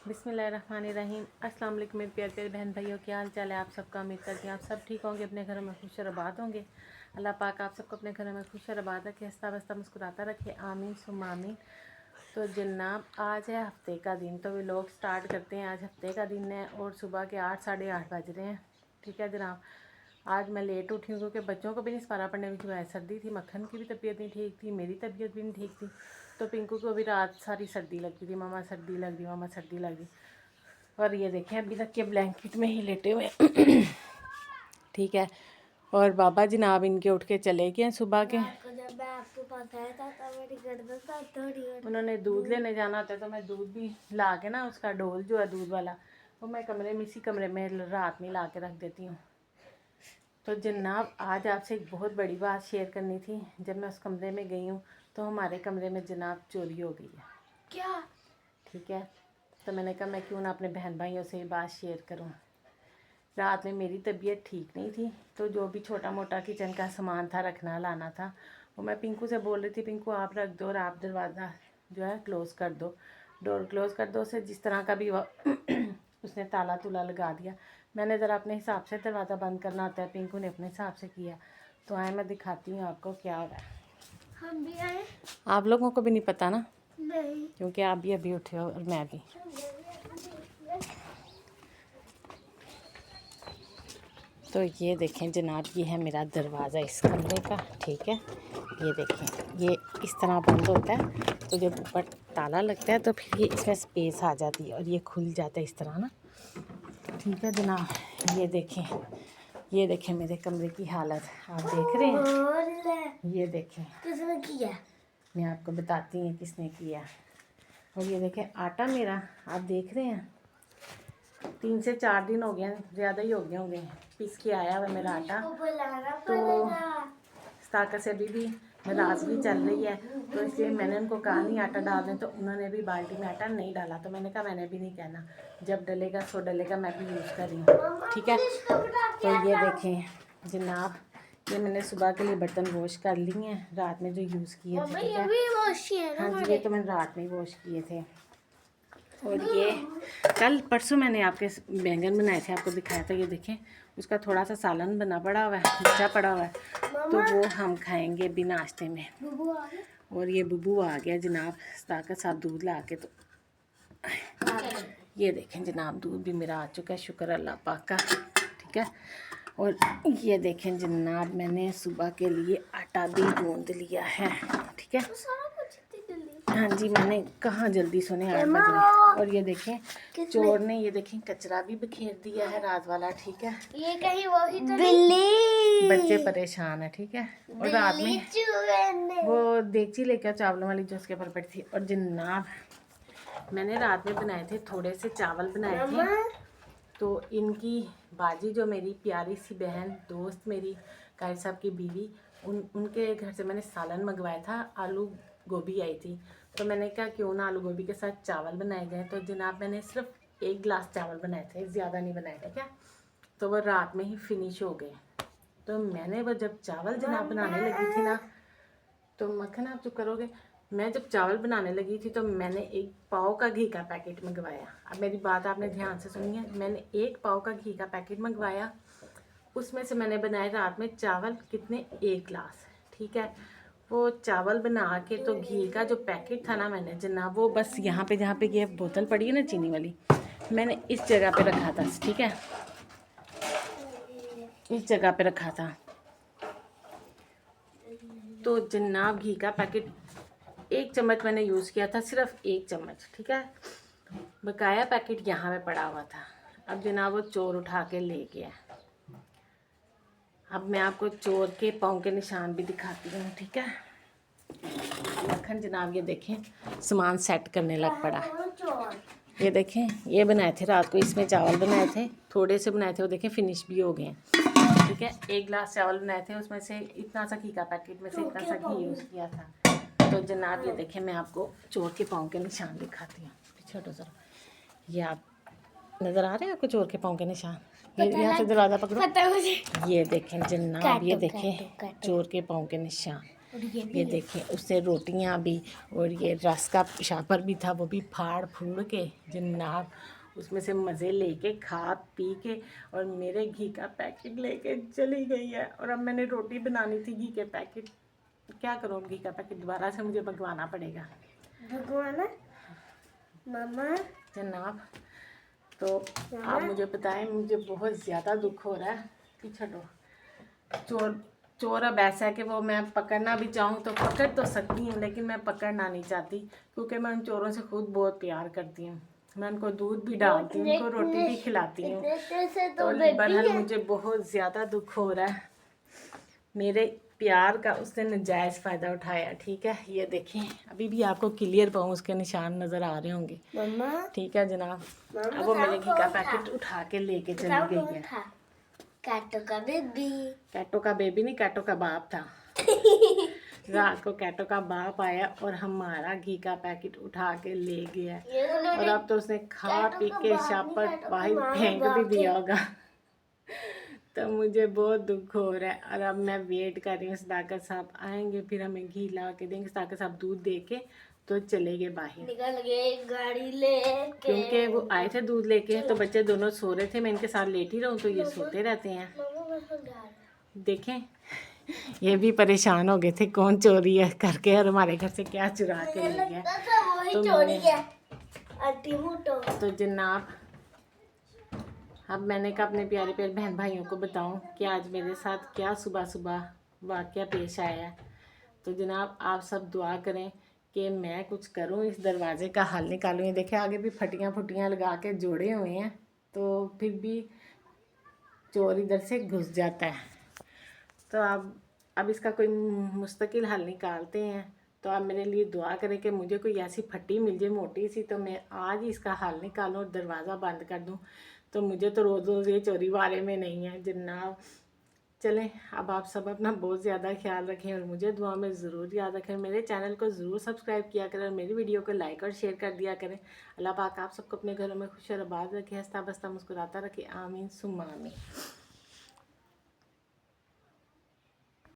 बिस्मिल्लाहिर्रहमानिर्रहीम। अस्सलाम वालेकुम मेरे प्यारे प्यारे बहन भाइयों, क्या हाल चाल है आप सबका। उम्मीद करती हैं आप सब ठीक होंगे, अपने घरों में खुश और आबाद होंगे। अल्लाह पाक आप सबको अपने घरों में खुश और आबाद रखे, हंसता बसता मुस्कुराता रखे, आमीन सुम्मा आमीन। तो जनाब आज है हफ्ते का दिन, तो वे लोग स्टार्ट करते हैं। आज हफ्ते का दिन है और सुबह के 8 साढ़े 8 बज रहे हैं। ठीक है जनाब, आज मैं लेट उठी हूँ क्योंकि बच्चों को भी नहीं सपारा पढ़ने की जो है सर्दी थी, मक्खन की भी तबीयत नहीं ठीक थी, मेरी तबीयत भी नहीं ठीक थी। तो पिंकू को भी रात सारी सर्दी लगती थी, मामा सर्दी लग रही, मामा सर्दी लग रही। और ये देखें अभी तक के ब्लैंकेट में ही लेटे हुए ठीक है। और बाबा जनाब इनके उठ के चले गए सुबह के। उन्होंने दूध लेने जाना होता है तो मैं दूध भी ला के ना, उसका डोल जो है दूध वाला, वो मैं कमरे में इसी कमरे में रात में ला के रख देती हूँ। तो जनाब आज आपसे एक बहुत बड़ी बात शेयर करनी थी। जब मैं उस कमरे में गई हूँ तो हमारे कमरे में जनाब चोरी हो गई है। क्या? ठीक है, तो मैंने कहा मैं क्यों ना अपने बहन भाइयों से ये बात शेयर करूं। रात में मेरी तबीयत ठीक नहीं थी, तो जो भी छोटा मोटा किचन का सामान था रखना लाना था, वो मैं पिंकू से बोल रही थी, पिंकू आप रख दो और आप दरवाज़ा जो है क्लोज़ कर दो, डोर क्लोज़ कर दो। उसे जिस तरह का भी उसने ताला तुला लगा दिया। मैंने ज़रा अपने हिसाब से दरवाज़ा बंद करना होता है, पिंकू ने अपने हिसाब से किया। तो आए मैं दिखाती हूँ आपको क्या हो रहा है। हम भी आए, आप लोगों को भी नहीं पता ना? नहीं, क्योंकि आप भी अभी उठे हो और मैं भी। तो ये देखें जनाब, ये है मेरा दरवाज़ा इस कमरे का। ठीक है, ये देखें, ये इस तरह बंद होता है, तो जब ऊपर ताला लगता है तो फिर ये इसमें स्पेस आ जाती है और ये खुल जाता है इस तरह ना। ठीक है जनाब, ये देखें मेरे कमरे की हालत आप देख रहे हैं। ये देखें किसने किया, मैं आपको बताती हूँ किसने किया। और ये देखें आटा मेरा आप देख रहे हैं, 3 से 4 दिन हो गए, ज़्यादा ही हो गए होंगे पीस के आया हुआ मेरा आटा। तो ताकत से अभी भी नाराज़गी चल रही है, तो इसलिए मैंने उनको कहा नहीं आटा डाल दें, तो उन्होंने भी बाल्टी में आटा नहीं डाला। तो मैंने कहा मैंने भी नहीं कहना, जब डलेगा सो डलेगा, मैं भी यूज़ कर रही हूँ। ठीक है, तो ये देखें जनाब, ये मैंने सुबह के लिए बर्तन वॉश कर लिए हैं, रात में जो यूज़ किए थे। ठीक है, हाँ जी, ये तो मैंने रात में वॉश किए थे। और ये कल परसों मैंने आपके बैंगन बनाए थे, आपको दिखाया था। ये देखें उसका थोड़ा सा सालन बना पड़ा हुआ है, बचा पड़ा हुआ है, तो वो हम खाएंगे भी नाश्ते में। और ये बुबू आ गया जनाब ताकत साथ दूध ला के। तो ये देखें जनाब, दूध भी मेरा आ चुका है, शुक्र अल्लाह पाक का। ठीक है, और ये देखें जनाब, मैंने सुबह के लिए आटा भी गूंद लिया है। ठीक है, हाँ जी, मैंने कहाँ जल्दी सोने 8 बज गए। और ये देखें चोर ने, ये देखें कचरा भी बिखेर दिया है रात वाला। ठीक है, ये कहीं वही तो बिल्ली, बच्चे परेशान है। ठीक है, और रात में वो देगची लेकर चावलों वाली जो उसके ऊपर पड़ी थी। और जनाब मैंने रात में बनाए थे, थोड़े से चावल बनाए थे। तो इनकी बाजी जो मेरी प्यारी सी बहन दोस्त मेरी कायर साहब की बीवी, उनके घर से मैंने सालन मंगवाया था, आलू गोभी आई थी। तो मैंने कहा क्यों ना आलू गोभी के साथ चावल बनाए जाए। तो जनाब मैंने सिर्फ 1 गिलास चावल बनाए थे, ज़्यादा नहीं बनाए। ठीक है, तो वो रात में ही फिनिश हो गए। तो मैंने वो जब चावल जनाब बनाने लगी थी ना, तो मक्खन आप चुप करोगे, मैं जब चावल बनाने लगी थी तो मैंने 1 पाव का घी का पैकेट मंगवाया। अब मेरी बात आपने ध्यान से सुनी है, मैंने 1 पाव का घी का पैकेट मंगवाया, उसमें से मैंने बनाए रात में चावल कितने, 1 गिलास। ठीक है, वो चावल बना के तो घी का जो पैकेट था ना मैंने जनाब, वो बस यहाँ पे जहाँ पे ये बोतल पड़ी है ना चीनी वाली, मैंने इस जगह पे रखा था। ठीक है, इस जगह पे रखा था। तो जनाब घी का पैकेट 1 चम्मच मैंने यूज़ किया था, सिर्फ 1 चम्मच। ठीक है, बकाया पैकेट यहाँ पे पड़ा हुआ था। अब जनाब वो चोर उठा के ले गया। अब मैं आपको चोर के पाँव के निशान भी दिखाती हूँ। ठीक है, मक्खन जनाब ये देखें सामान सेट करने लग पड़ा। ये देखें, ये बनाए थे रात को, इसमें चावल बनाए थे, थोड़े से बनाए थे, वो देखें फिनिश भी हो गए। ठीक है, 1 गिलास चावल बनाए थे, उसमें से इतना सा घी का पैकेट में से इतना सा घी यूज़ किया था। तो जनाब ये देखें, मैं आपको चोर के पाँव के निशान दिखाती हूँ। पीछे हटो ज़रा, ये आप नज़र आ रहे हैं आपको चोर के पाँव के निशान? ये यहाँ से दरवाज़ा पकड़ो, ये देखें जनाब, ये देखें चोर के पाँव के निशान। ये देखें, उससे रोटियां भी और ये रस का शापर भी था, वो भी फाड़ फूड़ के जनाब उसमें से मज़े लेके खा पी के और मेरे घी का पैकेट लेके चली गई है। और अब मैंने रोटी बनानी थी, घी के पैकेट क्या करूँ, घी का पैकेट दोबारा से मुझे भगवाना पड़ेगा। भगवाना मामा जनाब, तो आप मुझे बताएं, मुझे बहुत ज़्यादा दुख हो रहा है। पीछे हटो। चोर अब ऐसा है कि वो मैं पकड़ना भी चाहूँ तो पकड़ तो सकती हूँ, लेकिन मैं पकड़ना नहीं चाहती क्योंकि मैं उन चोरों से खुद बहुत प्यार करती हूँ। मैं उनको दूध भी डालती हूँ, उनको रोटी भी खिलाती हूँ। तो बहरहाल मुझे बहुत ज़्यादा दुख हो रहा है, मेरे प्यार का उसने नाजायज़ फ़ायदा उठाया। ठीक है, ये देखें, अभी भी आपको क्लियर पाऊँ उसके निशान नज़र आ रहे होंगे। ठीक है जनाब, अब वो मेरे घी का पैकेट उठा के लेके चली गई है। कैटो का बेबी नहीं, कैटो का बाप था। रात को कैटो का बाप आया और हमारा घी का पैकेट उठा के ले गया। और अब तो उसने खा पी के शापट बाहर फेंक भी दिया होगा। तो मुझे बहुत दुख हो रहा है। और अब मैं वेट कर रही हूँ, सदाकत साहब आएंगे फिर हमें घी ला के देंगे। सदाकत साहब दूध दे के तो चले गए बाहर, निकल गए गाड़ी लेके, क्योंकि वो आए थे दूध लेके। तो बच्चे दोनों सो रहे थे, मैं इनके साथ लेटी रहूं तो ये सोते रहते हैं। देखें, ये भी परेशान हो गए थे कौन चोरी है करके और हमारे घर से क्या चुरा के ले गया। तो जनाब, अब मैंने कहा अपने प्यारे प्यारे बहन भाइयों को बताऊं कि आज मेरे साथ क्या सुबह सुबह वाक़या पेश आया है। तो जनाब, आप सब दुआ करें कि मैं कुछ करूं, इस दरवाज़े का हल निकालूं। ये देखें, आगे भी फटियाँ लगा के जोड़े हुए हैं, तो फिर भी चोर इधर से घुस जाता है। तो अब इसका कोई मुस्तकिल हल निकालते हैं। तो आप मेरे लिए दुआ करें कि मुझे कोई ऐसी फट्टी मिल जाए मोटी सी, तो मैं आज ही इसका हल निकालूं और दरवाज़ा बंद कर दूं। तो मुझे तो रोज़ रोज़ ये चोरी वाले में नहीं है जनाब। चलें, अब आप सब अपना बहुत ज़्यादा ख्याल रखें और मुझे दुआ में ज़रूर याद रखें। मेरे चैनल को ज़रूर सब्सक्राइब किया करें और मेरी वीडियो को लाइक और शेयर कर दिया करें। अल्लाह पाक आप सबको अपने घरों में खुश और आबाद रखे, हंसता बसता मुस्कुराता रखे। आमीन सुम्मा आमीन।